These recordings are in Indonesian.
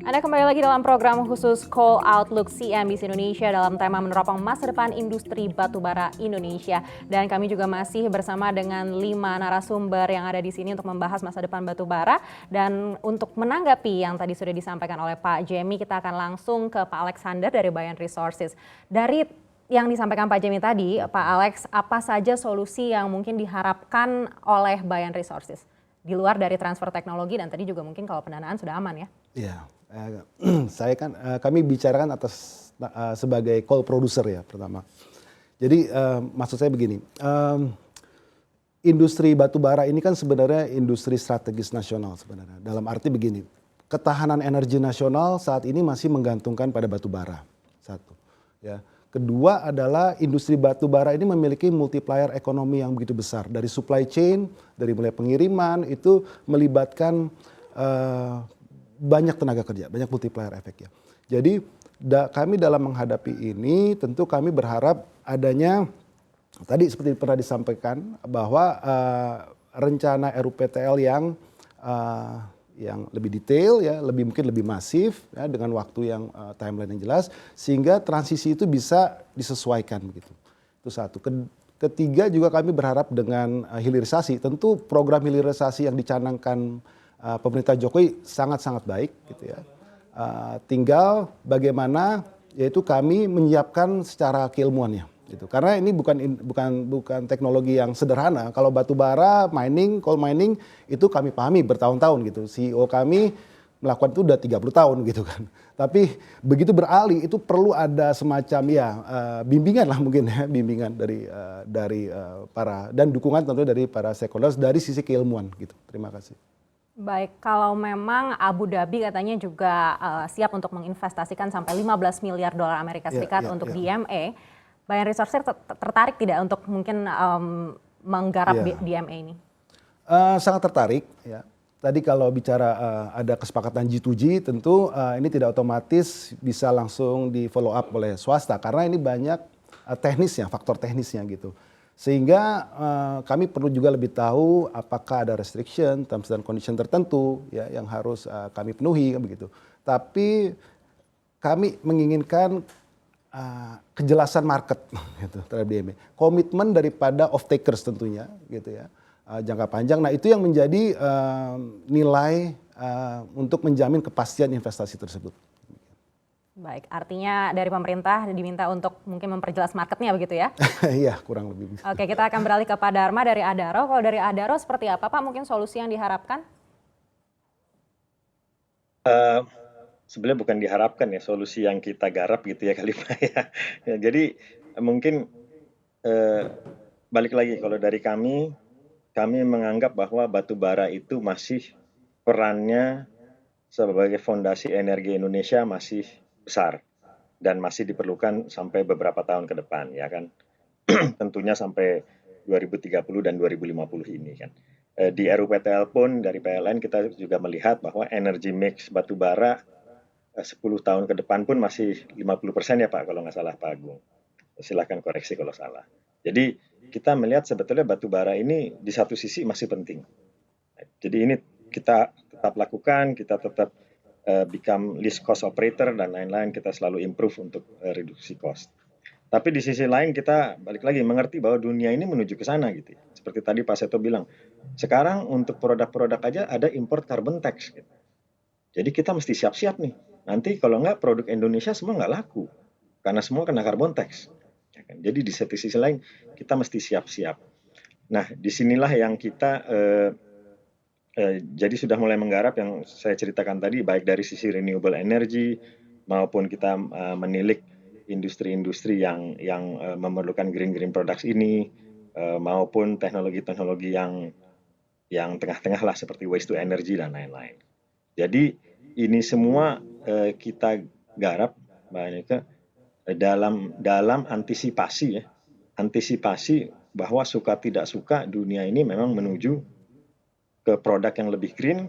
Anda kembali lagi dalam program khusus Call Outlook CNBC Indonesia dalam tema meneropong masa depan industri batubara Indonesia. Dan kami juga masih bersama dengan 5 narasumber yang ada di sini untuk membahas masa depan batubara. Dan untuk menanggapi yang tadi sudah disampaikan oleh Pak Jemi, kita akan langsung ke Pak Alexander dari Bayan Resources. Dari yang disampaikan Pak Jemi tadi, Pak Alex, apa saja solusi yang mungkin diharapkan oleh Bayan Resources? Di luar dari transfer teknologi dan tadi juga mungkin kalau pendanaan sudah aman ya? Iya, kami bicarakan sebagai coal producer ya pertama. Jadi maksud saya begini, industri batubara ini kan sebenarnya industri strategis nasional sebenarnya. Dalam arti begini, ketahanan energi nasional saat ini masih menggantungkan pada batubara. Satu, ya. Kedua adalah industri batubara ini memiliki multiplier ekonomi yang begitu besar. Dari supply chain, dari mulai pengiriman, itu melibatkan banyak tenaga kerja, banyak multiplier efek ya. Jadi kami dalam menghadapi ini tentu kami berharap adanya, tadi seperti pernah disampaikan, bahwa rencana RUPTL yang lebih detail ya, mungkin lebih masif ya, dengan waktu yang timeline yang jelas sehingga transisi itu bisa disesuaikan begitu. Itu satu. Ketiga juga kami berharap dengan hilirisasi, tentu program hilirisasi yang dicanangkan pemerintah Jokowi sangat-sangat baik gitu ya. Tinggal bagaimana yaitu kami menyiapkan secara keilmuannya gitu. Karena ini bukan teknologi yang sederhana. Kalau batu bara, mining, coal mining itu kami pahami bertahun-tahun gitu. CEO kami melakukan itu udah 30 tahun gitu kan. Tapi begitu beralih itu perlu ada semacam bimbingan lah mungkin ya, bimbingan dari para dan dukungan tentu dari para stakeholders dari sisi keilmuan gitu. Terima kasih. Baik, kalau memang Abu Dhabi katanya juga siap untuk menginvestasikan sampai 15 miliar dolar Amerika Serikat untuk DMA. Bayan Resources tertarik tidak untuk mungkin menggarap DMA ini? Sangat tertarik ya. Tadi kalau bicara ada kesepakatan G2G tentu ini tidak otomatis bisa langsung di follow up oleh swasta karena ini banyak teknisnya, faktor teknisnya gitu. Sehingga kami perlu juga lebih tahu apakah ada restriction, terms and condition tertentu ya yang harus kami penuhi begitu. Tapi kami menginginkan kejelasan market gitu terhadap DME, komitmen daripada off takers tentunya gitu ya, jangka panjang. Nah itu yang menjadi nilai untuk menjamin kepastian investasi tersebut. Baik, artinya dari pemerintah diminta untuk mungkin memperjelas marketnya begitu ya? Iya, kurang lebih. Oke, kita akan beralih ke Pak Dharma dari Adaro. Kalau dari Adaro seperti apa Pak mungkin solusi yang diharapkan? Sebenarnya bukan diharapkan ya, solusi yang kita garap gitu ya kali Pak ya. Jadi mungkin balik lagi kalau dari kami menganggap bahwa batu bara itu masih perannya sebagai fondasi energi Indonesia masih besar dan masih diperlukan sampai beberapa tahun ke depan ya kan. Tentunya sampai 2030 dan 2050 ini kan. Di RUPTL pun dari PLN kita juga melihat bahwa energi mix batu bara 10 tahun ke depan pun masih 50% ya Pak kalau nggak salah Pak Agung. Silahkan koreksi kalau salah. Jadi kita melihat sebetulnya batu bara ini di satu sisi masih penting. Jadi ini kita tetap lakukan, kita tetap become least cost operator dan lain-lain, kita selalu improve untuk reduksi cost. Tapi di sisi lain kita balik lagi mengerti bahwa dunia ini menuju ke sana gitu. Seperti tadi Pak Seto bilang, sekarang untuk produk-produk aja ada import carbon tax gitu. Jadi kita mesti siap-siap nih. Nanti kalau nggak produk Indonesia semua nggak laku. Karena semua kena carbon tax. Jadi di sisi lain kita mesti siap-siap. Nah disinilah yang kita jadi sudah mulai menggarap yang saya ceritakan tadi, baik dari sisi renewable energy maupun kita menilik industri-industri yang memerlukan green products ini, maupun teknologi-teknologi yang tengah-tengah lah seperti waste to energy dan lain-lain. Jadi ini semua kita garap banyak dalam antisipasi bahwa suka tidak suka dunia ini memang menuju ke produk yang lebih green,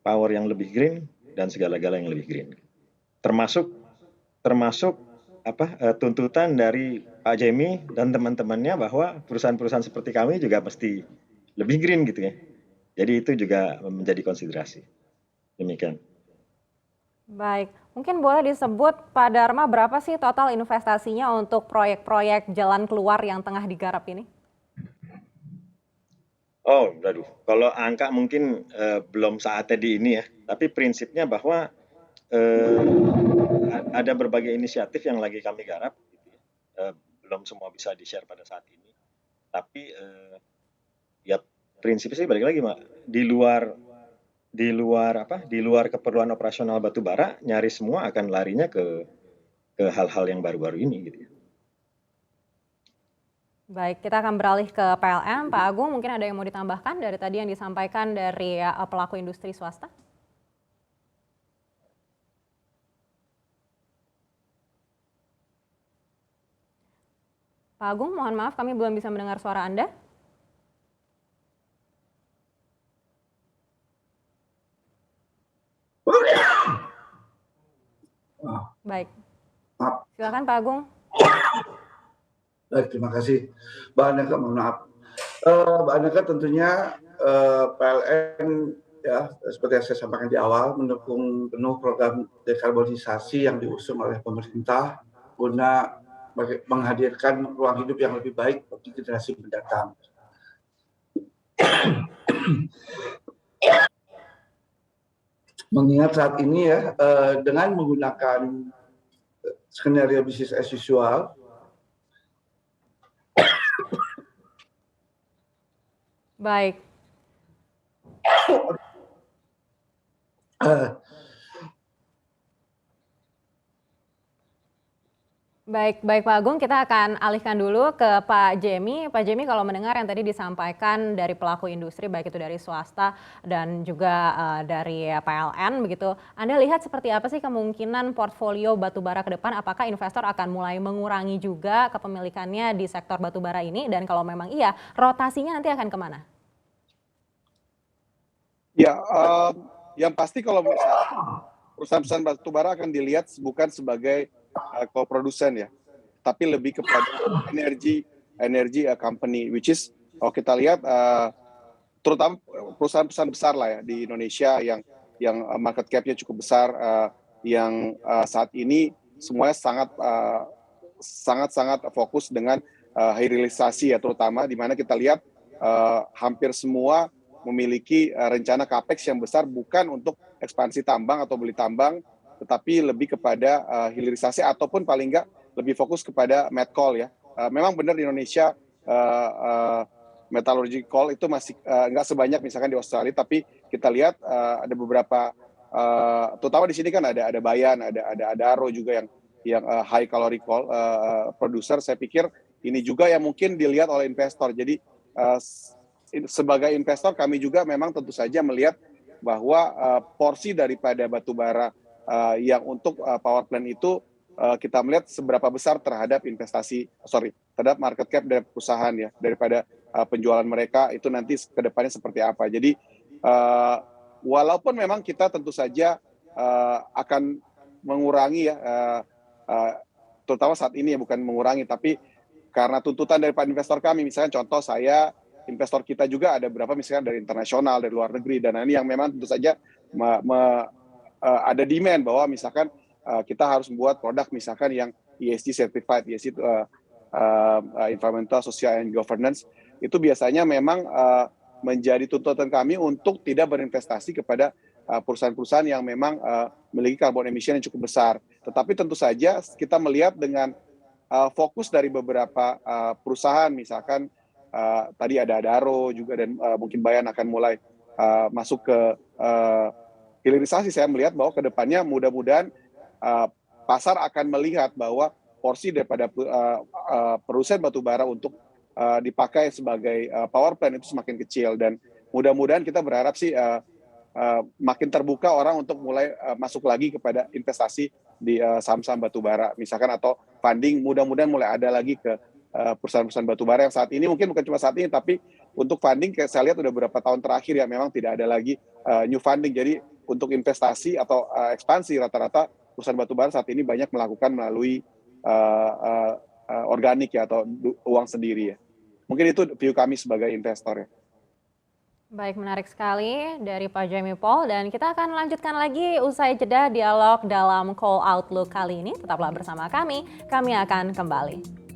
power yang lebih green, dan segala-gala yang lebih green. Termasuk tuntutan dari Pak Jemi dan teman-temannya bahwa perusahaan-perusahaan seperti kami juga mesti lebih green gitu ya. Jadi itu juga menjadi konsiderasi. Demikian. Baik, mungkin boleh disebut Pak Dharma berapa sih total investasinya untuk proyek-proyek jalan keluar yang tengah digarap ini? Oh, waduh, kalau angka mungkin belum saatnya di ini ya, tapi prinsipnya bahwa ada berbagai inisiatif yang lagi kami garap, gitu ya. Belum semua bisa di-share pada saat ini, tapi ya prinsipnya sih balik lagi, Mak, di luar keperluan operasional batu bara, nyaris semua akan larinya ke hal-hal yang baru-baru ini gitu ya. Baik, kita akan beralih ke PLN. Pak Agung, mungkin ada yang mau ditambahkan dari tadi yang disampaikan dari pelaku industri swasta? Pak Agung, mohon maaf kami belum bisa mendengar suara Anda. Baik, Maaf, silakan Pak Agung. baik, terima kasih. Mbak Aneka, mohon maaf. Mbak Aneka tentunya PLN ya seperti yang saya sampaikan di awal mendukung penuh program dekarbonisasi yang diusung oleh pemerintah guna menghadirkan ruang hidup yang lebih baik bagi generasi mendatang. Mengingat saat ini ya dengan menggunakan skenario bisnis as usual, Baik, eh, baik Pak Agung, kita akan alihkan dulu ke Pak Jemi. Pak Jemi, kalau mendengar yang tadi disampaikan dari pelaku industri, baik itu dari swasta dan juga dari PLN begitu, Anda lihat seperti apa sih kemungkinan portfolio batubara ke depan? Apakah investor akan mulai mengurangi juga kepemilikannya di sektor batubara ini? Dan kalau memang iya, rotasinya nanti akan kemana? Ya, yang pasti kalau perusahaan-perusahaan batubara akan dilihat bukan sebagai co-produsen ya, tapi lebih kepada energy company, which is kalau kita lihat terutama perusahaan-perusahaan besar lah ya di Indonesia yang market cap-nya cukup besar, yang saat ini semuanya sangat fokus dengan hilirisasi ya, terutama di mana kita lihat hampir semua memiliki rencana capex yang besar bukan untuk ekspansi tambang atau beli tambang, tetapi lebih kepada hilirisasi ataupun paling nggak lebih fokus kepada met coal ya. Memang benar di Indonesia metallurgy coal itu masih nggak sebanyak misalkan di Australia, tapi kita lihat ada beberapa, terutama di sini kan ada Bayan, ada Adaro juga yang high calorie coal producer. Saya pikir ini juga yang mungkin dilihat oleh investor. Jadi sebagai investor kami juga memang tentu saja melihat bahwa porsi daripada batubara yang untuk power plant itu kita melihat seberapa besar terhadap terhadap market cap dari perusahaan ya, daripada penjualan mereka itu nanti ke depannya seperti apa. Jadi walaupun memang kita tentu saja akan mengurangi ya, terutama saat ini ya, bukan mengurangi, tapi karena tuntutan dari investor kami, misalnya contoh investor kita juga ada berapa misalnya dari internasional, dari luar negeri, dan ini yang memang tentu saja ada demand bahwa misalkan kita harus membuat produk misalkan yang ESG certified, ESG environmental, social and governance, itu biasanya memang menjadi tuntutan kami untuk tidak berinvestasi kepada perusahaan-perusahaan yang memang memiliki carbon emission yang cukup besar. Tetapi tentu saja kita melihat dengan fokus dari beberapa perusahaan, misalkan tadi ada Adaro juga, dan mungkin Bayan akan mulai masuk ke hilirisasi. Saya melihat bahwa ke depannya mudah-mudahan pasar akan melihat bahwa porsi daripada perusahaan batubara untuk dipakai sebagai power plant itu semakin kecil, dan mudah-mudahan kita berharap sih makin terbuka orang untuk mulai masuk lagi kepada investasi di saham-saham batubara misalkan, atau funding mudah-mudahan mulai ada lagi ke perusahaan-perusahaan batubara yang saat ini mungkin bukan cuma saat ini, tapi untuk funding saya lihat udah beberapa tahun terakhir ya memang tidak ada lagi new funding. Jadi untuk investasi atau ekspansi rata-rata perusahaan batubara saat ini banyak melakukan melalui organik ya, atau uang sendiri ya. Mungkin itu view kami sebagai investor ya. Baik, menarik sekali dari Pak Jamie Paul dan kita akan lanjutkan lagi usai jeda dialog dalam Call Outlook kali ini. Tetaplah bersama kami akan kembali.